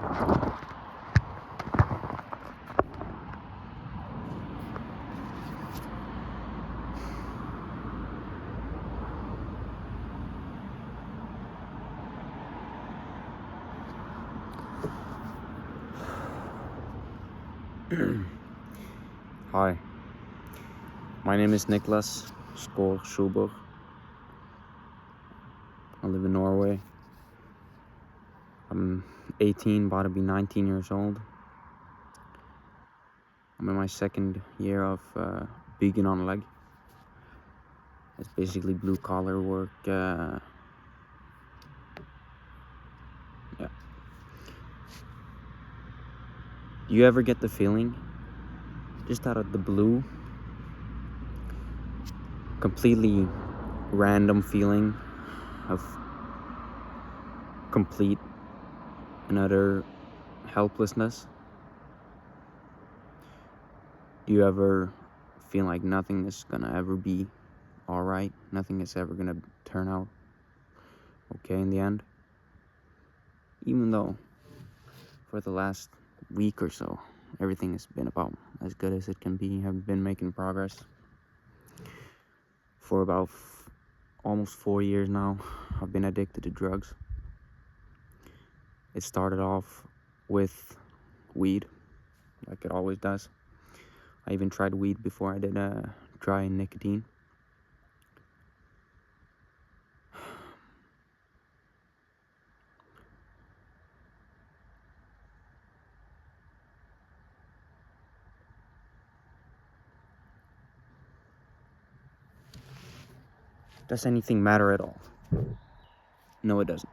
Hi, my name is Niklas Skor Schuberg. I live in Norway. I'm 18, about to be 19 years old. I'm in my second year of Byggen Anlegg. It's basically blue collar work. Yeah. Do you ever get the feeling, just out of the blue, completely random feeling of complete and utter helplessness? Do you ever feel like nothing is gonna ever be alright? Nothing is ever gonna turn out okay in the end? Even though for the last week or so, everything has been about as good as it can be. I've been making progress for about almost 4 years now. I've been addicted to drugs. It started off with weed, like it always does. I even tried weed before I did try nicotine. Does anything matter at all? No, it doesn't.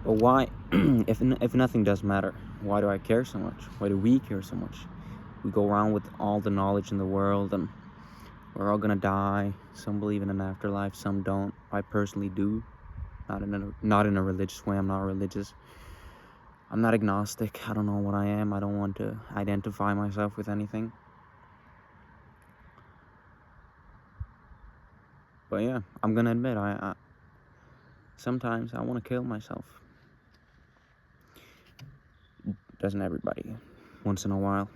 But why, if nothing does matter, why do I care so much? Why do we care so much? We go around with all the knowledge in the world, and we're all gonna die. Some believe in an afterlife, some don't. I personally do. Not in a religious way. I'm not religious. I'm not agnostic. I don't know what I am. I don't want to identify myself with anything. But yeah, I'm gonna admit, I sometimes I want to kill myself. Doesn't everybody? Once in a while.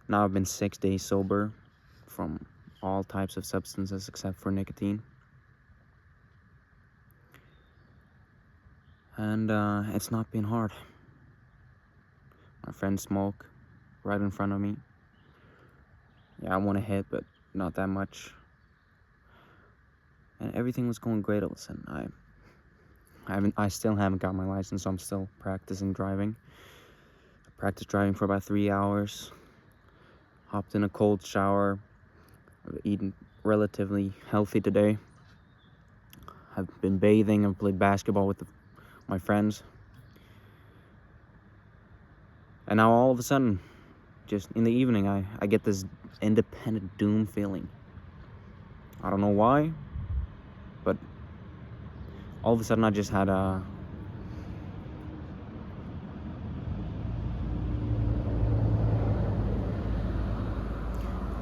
Now I've been 6 days sober from all types of substances except for nicotine. And it's not been hard. My friends smoke right in front of me. Yeah, I want to hit, but not that much. And everything was going great all of a sudden. I still haven't got my license, so I'm still practicing driving. I practiced driving for about 3 hours. Hopped in a cold shower. I've eaten relatively healthy today. I've been bathing and played basketball with my friends. And now all of a sudden, just in the evening, I get this independent doom feeling. I don't know why, but all of a sudden I just had a...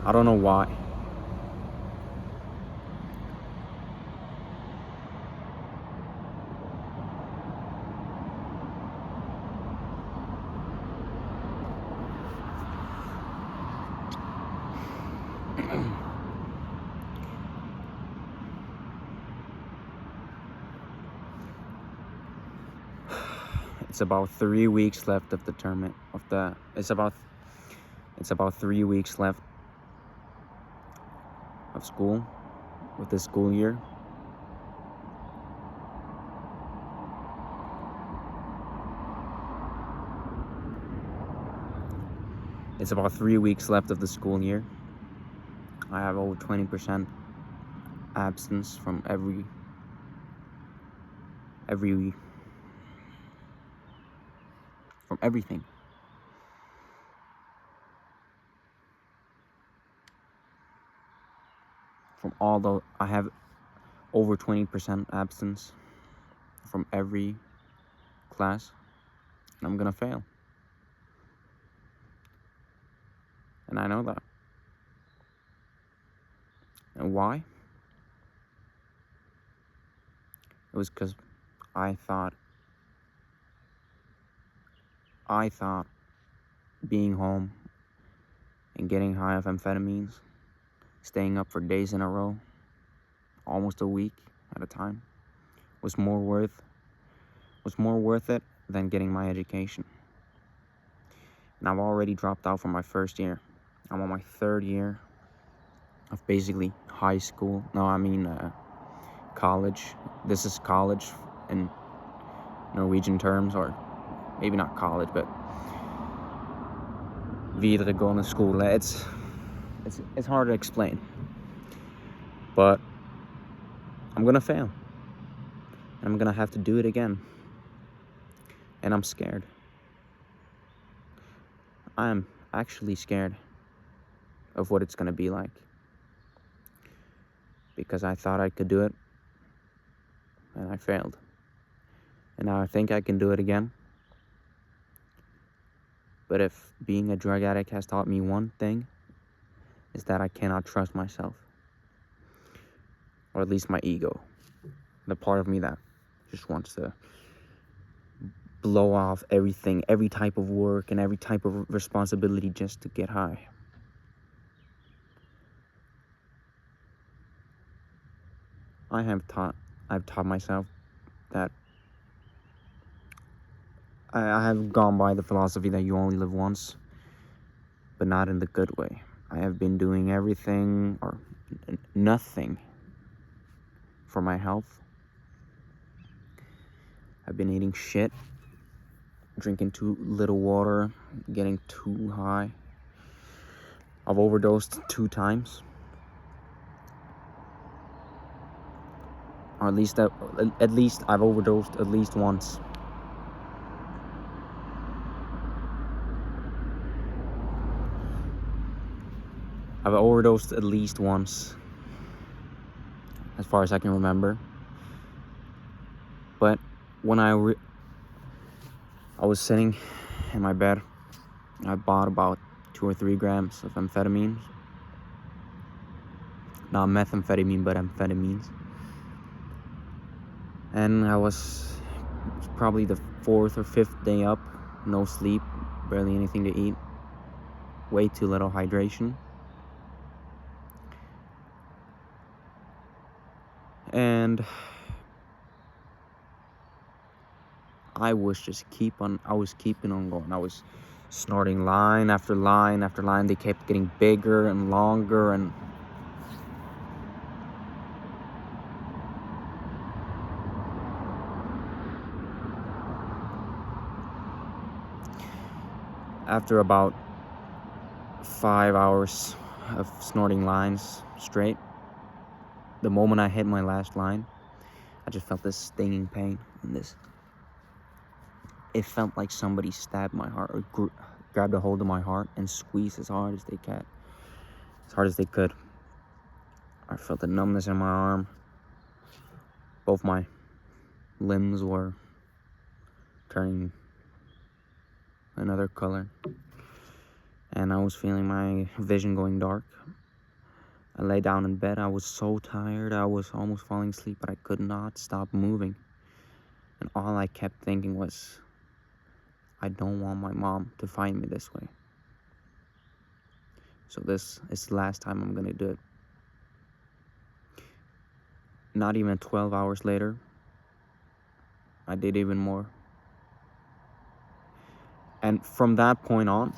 I don't know why. It's about 3 weeks left of the term of the... It's about 3 weeks left of school with this school year. It's about 3 weeks left of the school year. I have over 20% absence from every from everything. From all the... I have over 20% absence from every class, and I'm gonna fail. And I know that. And why? It was because I thought being home and getting high off amphetamines, staying up for days in a row, almost a week at a time, was more worth it than getting my education. And I've already dropped out from my first year. I'm on my third year of basically high school. No, I mean college. This is college in Norwegian terms, or maybe not college, but videregående skole. It's hard to explain, but I'm gonna fail. I'm gonna have to do it again, and I'm scared. I'm actually scared of what it's gonna be like, because I thought I could do it, and I failed. And now I think I can do it again. But if being a drug addict has taught me one thing, is that I cannot trust myself. Or at least my ego. The part of me that just wants to blow off everything, every type of work and every type of responsibility just to get high. I've taught myself that I have gone by the philosophy that you only live once, but not in the good way. I have been doing everything or nothing for my health. I've been eating shit, drinking too little water, getting too high. I've overdosed 2 times. Or at least I've overdosed at least once. I've overdosed at least once, as far as I can remember. But when I was sitting in my bed, I bought about 2 or 3 grams of amphetamines. Not methamphetamine, but amphetamines. And it was probably the 4th or 5th day up, no sleep, barely anything to eat, way too little hydration. And I was keeping on going. I was snorting line after line after line. They kept getting bigger and longer, and after about 5 hours of snorting lines straight, the moment I hit my last line, I just felt this stinging pain in this. It felt like somebody stabbed my heart or grabbed a hold of my heart and squeezed as hard as they could. I felt the numbness in my arm. Both my limbs were turning another color, and I was feeling my vision going dark. I lay down in bed. I was so tired. I was almost falling asleep, but I could not stop moving. And all I kept thinking was, I don't want my mom to find me this way. So this is the last time I'm gonna do it. Not even 12 hours later, I did even more. And from that point on,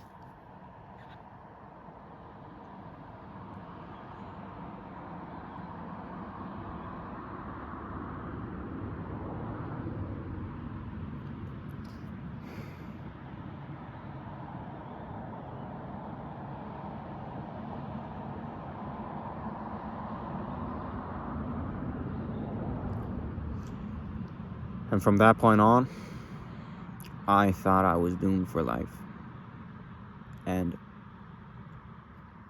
I thought I was doomed for life. And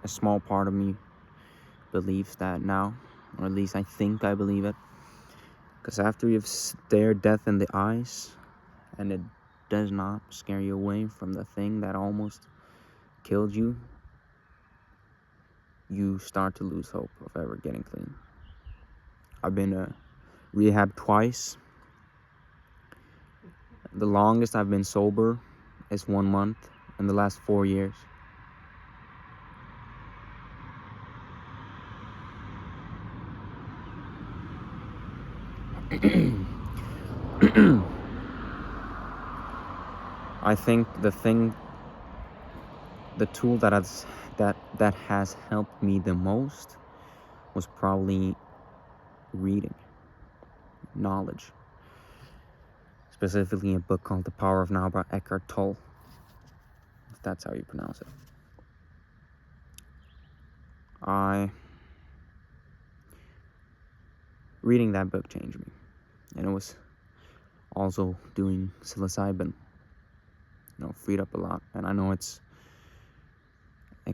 a small part of me believes that now, or at least I think I believe it. Because after you've stared death in the eyes, and it does not scare you away from the thing that almost killed you, you start to lose hope of ever getting clean. I've been to rehab twice. The longest I've been sober is 1 month in the last 4 years. I think the tool that has helped me the most was probably reading knowledge, specifically a book called The Power of Now by Eckhart Tolle, if that's how you pronounce it. Reading that book changed me, and it was also doing psilocybin, freed up a lot. And I know it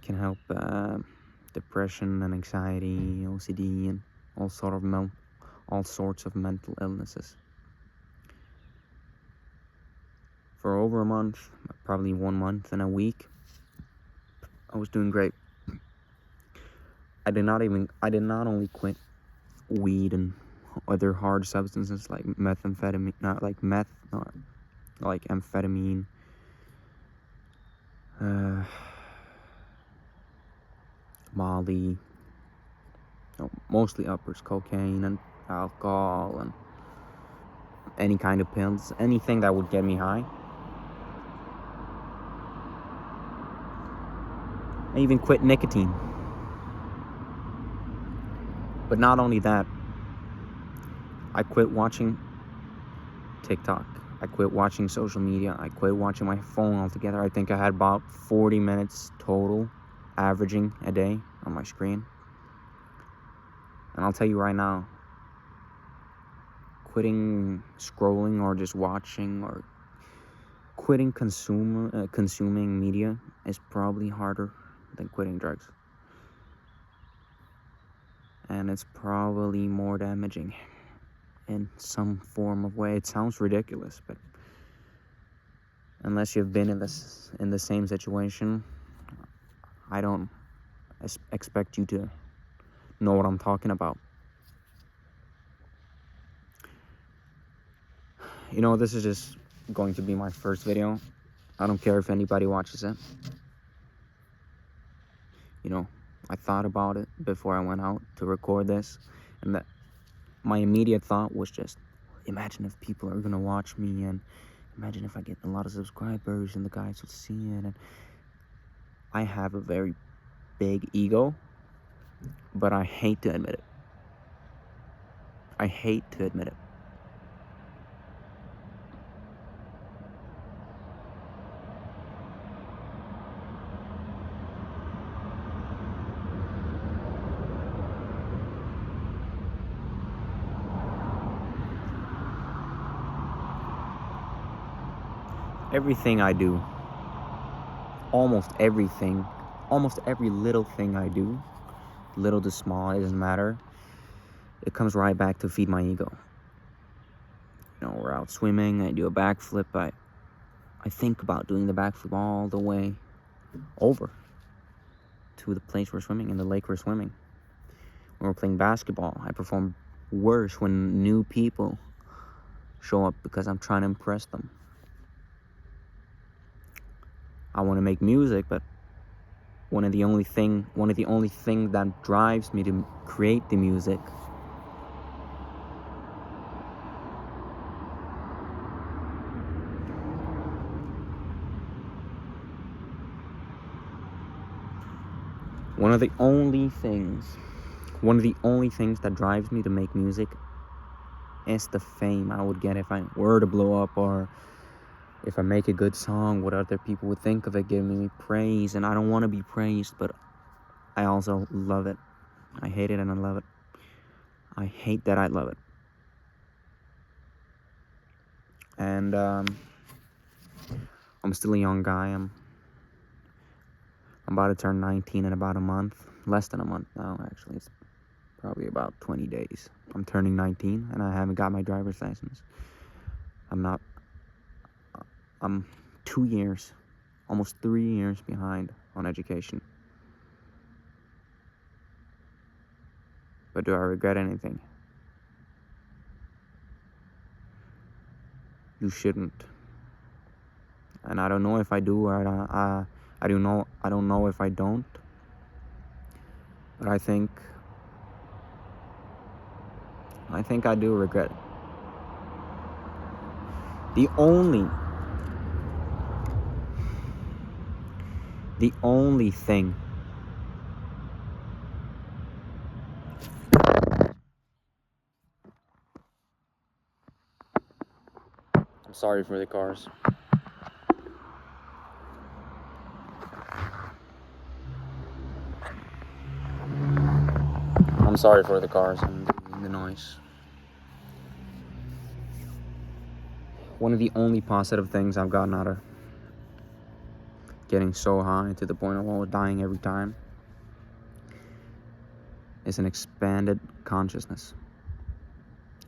can help depression and anxiety, OCD, and all sorts of mental illnesses. For over a month, probably 1 month and a week, I was doing great. I did not only quit weed and other hard substances like methamphetamine, not like meth, not like amphetamine, Molly, mostly uppers, cocaine and alcohol and any kind of pills, anything that would get me high. I even quit nicotine. But not only that, I quit watching TikTok. I quit watching social media. I quit watching my phone altogether. I think I had about 40 minutes total, averaging a day on my screen. And I'll tell you right now, quitting scrolling or just watching or quitting consuming media is probably harder than quitting drugs. And it's probably more damaging in some form of way. It sounds ridiculous, but unless you've been in the same situation, I don't expect you to know what I'm talking about. This is just going to be my first video. I don't care if anybody watches it. I thought about it before I went out to record this, and that my immediate thought was just, imagine if people are gonna watch me, and imagine if I get a lot of subscribers and the guys will see it. And I have a very big ego, but I hate to admit it. Everything I do, almost every little thing I do, little to small, it doesn't matter, it comes right back to feed my ego. We're out swimming, I do a backflip, I think about doing the backflip all the way over to the place we're swimming, in the lake we're swimming. When we're playing basketball, I perform worse when new people show up because I'm trying to impress them. I want to make music, but one of the only things that drives me to create the music one of the only things that drives me to make music is the fame I would get if I were to blow up, or if I make a good song, what other people would think of it, giving me praise. And I don't want to be praised, but I also love it. I hate it and I love it. I hate that I love it. And I'm still a young guy. I'm about to turn 19 in about a month. Less than a month now, actually. It's probably about 20 days. I'm turning 19 and I haven't got my driver's license. I'm 2 years, almost 3 years behind on education. But do I regret anything? You shouldn't. And I don't know if I do, or I don't know. I don't know if I don't. But I think I do regret it. The only thing I'm sorry for the cars. I'm sorry for the cars and the noise. One of the only positive things I've gotten out of getting so high to the point of almost dying every time is an expanded consciousness.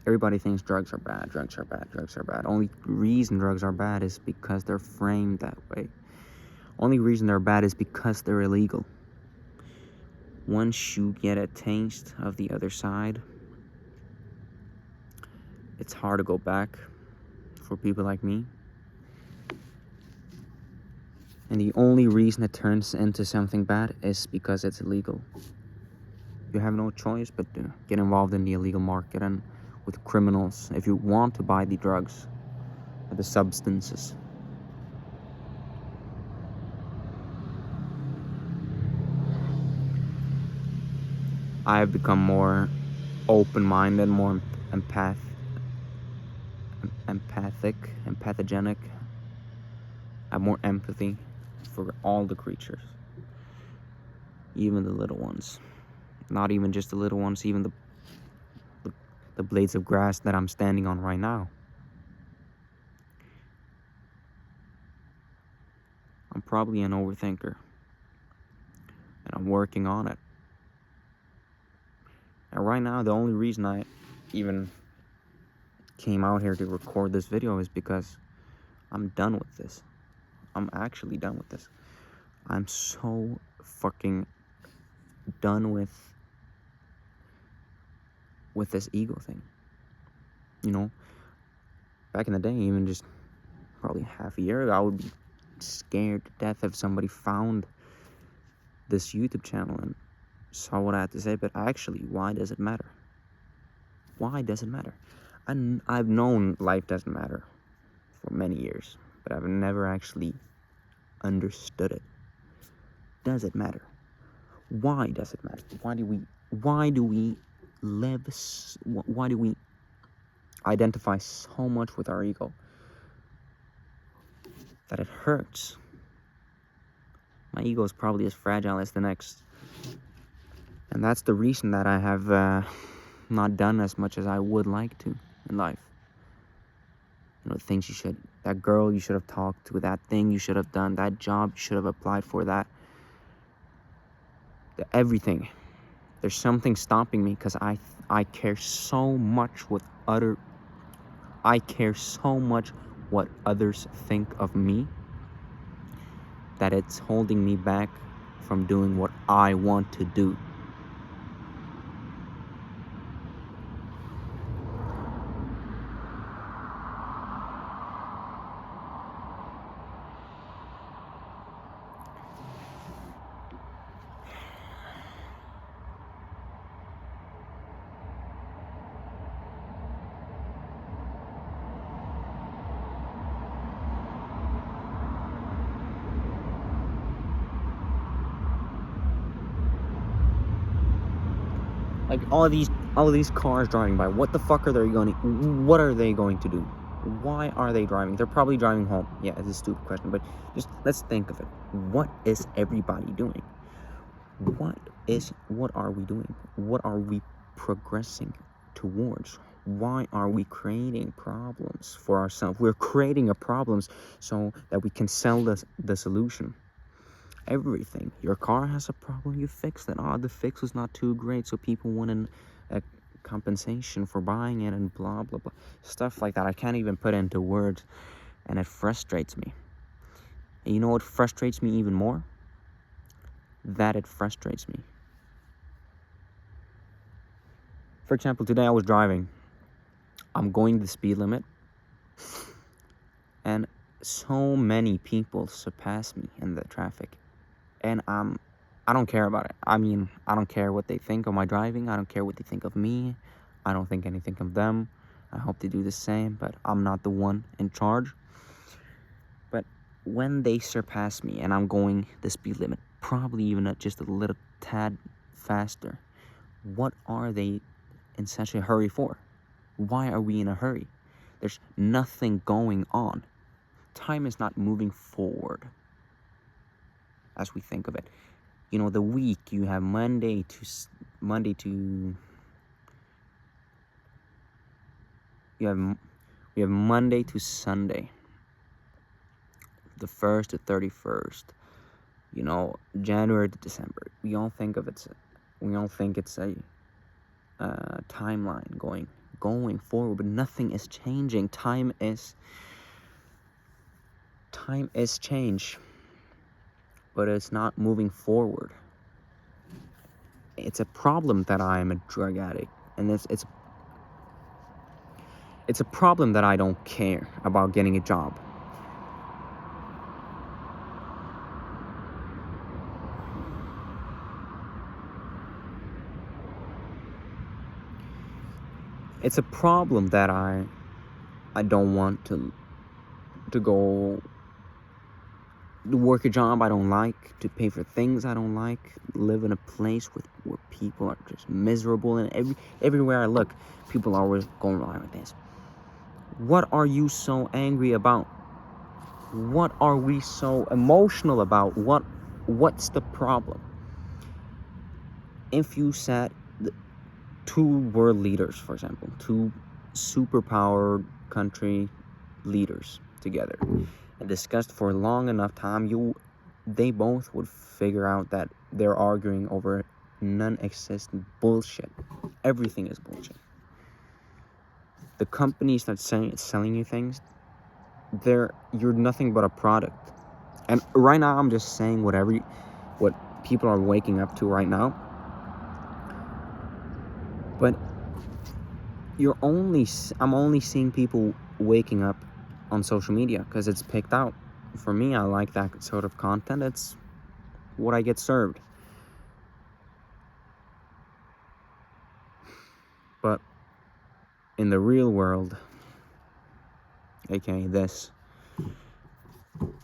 Everybody thinks drugs are bad, drugs are bad, drugs are bad. Only reason drugs are bad is because they're framed that way. Only reason they're bad is because they're illegal. Once you get a taste of the other side, it's hard to go back for people like me. And the only reason it turns into something bad is because it's illegal. You have no choice but to get involved in the illegal market and with criminals if you want to buy the drugs or the substances. I have become more open-minded, more empathogenic. I have more empathy for all the creatures, even the little ones. Not even just the little ones, even the blades of grass that I'm standing on right now. I'm probably an overthinker, and I'm working on it. And right now, the only reason I even came out here to record this video is because I'm done with this. I'm actually done with this. I'm so fucking done with this ego thing. You know, back in the day, even just probably half a year ago, I would be scared to death if somebody found this YouTube channel and saw what I had to say. But actually, why does it matter? Why does it matter? I've known life doesn't matter for many years, but I've never actually understood it. Does it matter? Why does it matter? Why do we live? Why do we identify so much with our ego that it hurts? My ego is probably as fragile as the next, and that's the reason that I have not done as much as I would like to in life. You know, things that girl you should have talked to, that thing you should have done, that job you should have applied for, everything. There's something stopping me because I care so much what others think of me that it's holding me back from doing what I want to do. Like all of these cars driving by, what are they going to do? Why are they driving? They're probably driving home. Yeah, it's a stupid question, but just let's think of it. What is everybody doing? What are we doing? What are we progressing towards? Why are we creating problems for ourselves? We're creating a problems so that we can sell the solution. Everything. Your car has a problem, you fix it. The fix was not too great, so people want a compensation for buying it and blah, blah, blah. Stuff like that I can't even put into words, and it frustrates me. And you know what frustrates me even more? That it frustrates me. For example, today I was driving. I'm going the speed limit, and so many people surpass me in the traffic, and I don't care about it. I mean, I don't care what they think of my driving. I don't care what they think of me. I don't think anything of them. I hope they do the same, but I'm not the one in charge. But when they surpass me and I'm going the speed limit, probably even just a little tad faster, what are they in such a hurry for? Why are we in a hurry? There's nothing going on. Time is not moving forward as we think of it. You know, the week, you have Monday to you have Monday to Sunday, the 1st to 31st, you know, January to December. We all think it's a timeline going forward, but nothing is changing. Time is change, but it's not moving forward. It's a problem that I am a drug addict, and it's a problem that I don't care about getting a job. It's a problem that I don't want to go to work a job I don't like, to pay for things I don't like, live in a place where people are just miserable, and everywhere I look, people are always going around with this. What are you so angry about? What are we so emotional about? What's the problem? If you sat two world leaders, for example, two superpowered country leaders together and discussed for a long enough time, they both would figure out that they're arguing over non-existent bullshit. Everything is bullshit. The companies that selling you things, you're nothing but a product. And right now, I'm just saying what people are waking up to right now. But I'm only seeing people waking up on social media because it's picked out. For me, I like that sort of content. It's what I get served. But in the real world, aka this,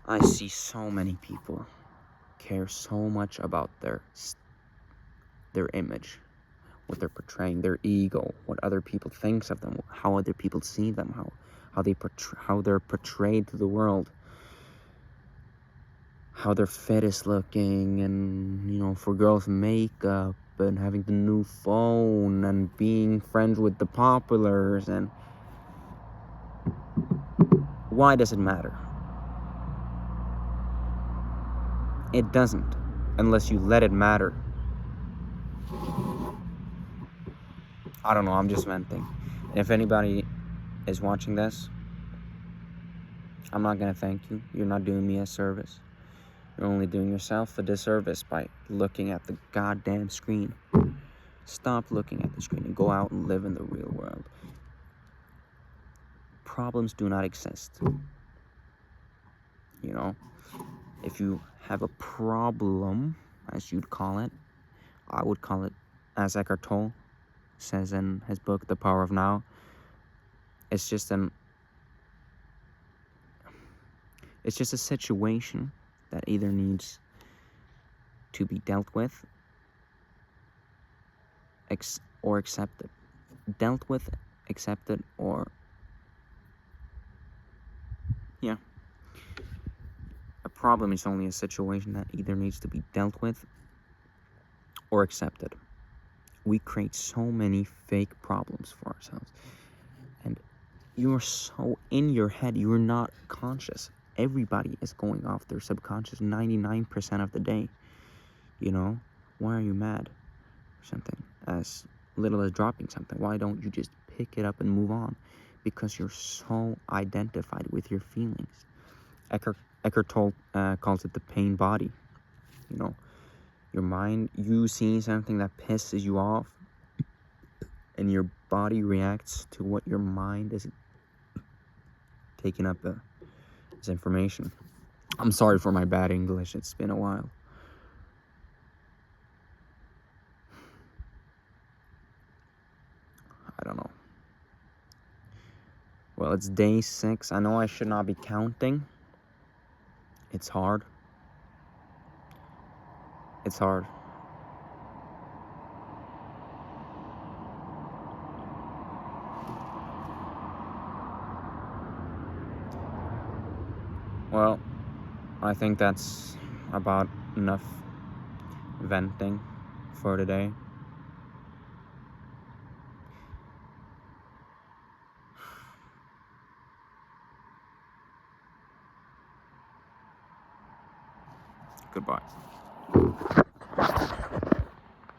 I see so many people care so much about their image, what they're portraying, their ego, what other people thinks of them, how other people see them, how they're portrayed to the world, how their fit is looking, and, you know, for girls, makeup, and having the new phone, and being friends with the populars. And why does it matter? It doesn't, unless you let it matter. I don't know, I'm just venting. If anybody is watching this, I'm not gonna thank you. You're not doing me a service. You're only doing yourself a disservice by looking at the goddamn screen. Stop looking at the screen and go out and live in the real world. Problems do not exist. You know, if you have a problem, as you'd call it, I would call it, as Eckhart Tolle says in his book, The Power of Now, it's just a situation that either needs to be dealt with or accepted. Dealt with, accepted, or yeah. A problem is only a situation that either needs to be dealt with or accepted. We create so many fake problems for ourselves. And you're so in your head, you're not conscious. Everybody is going off their subconscious 99% of the day. You know, why are you mad or something? As little as dropping something. Why don't you just pick it up and move on? Because you're so identified with your feelings. Eckhart Tolle calls it the pain body. You know, your mind, you see something that pisses you off, and your body reacts to what your mind is taking up as information. I'm sorry for my bad English. It's been a while. I don't know. Well, it's day 6. I know I should not be counting. It's hard. It's hard. Well, I think that's about enough venting for today. Goodbye.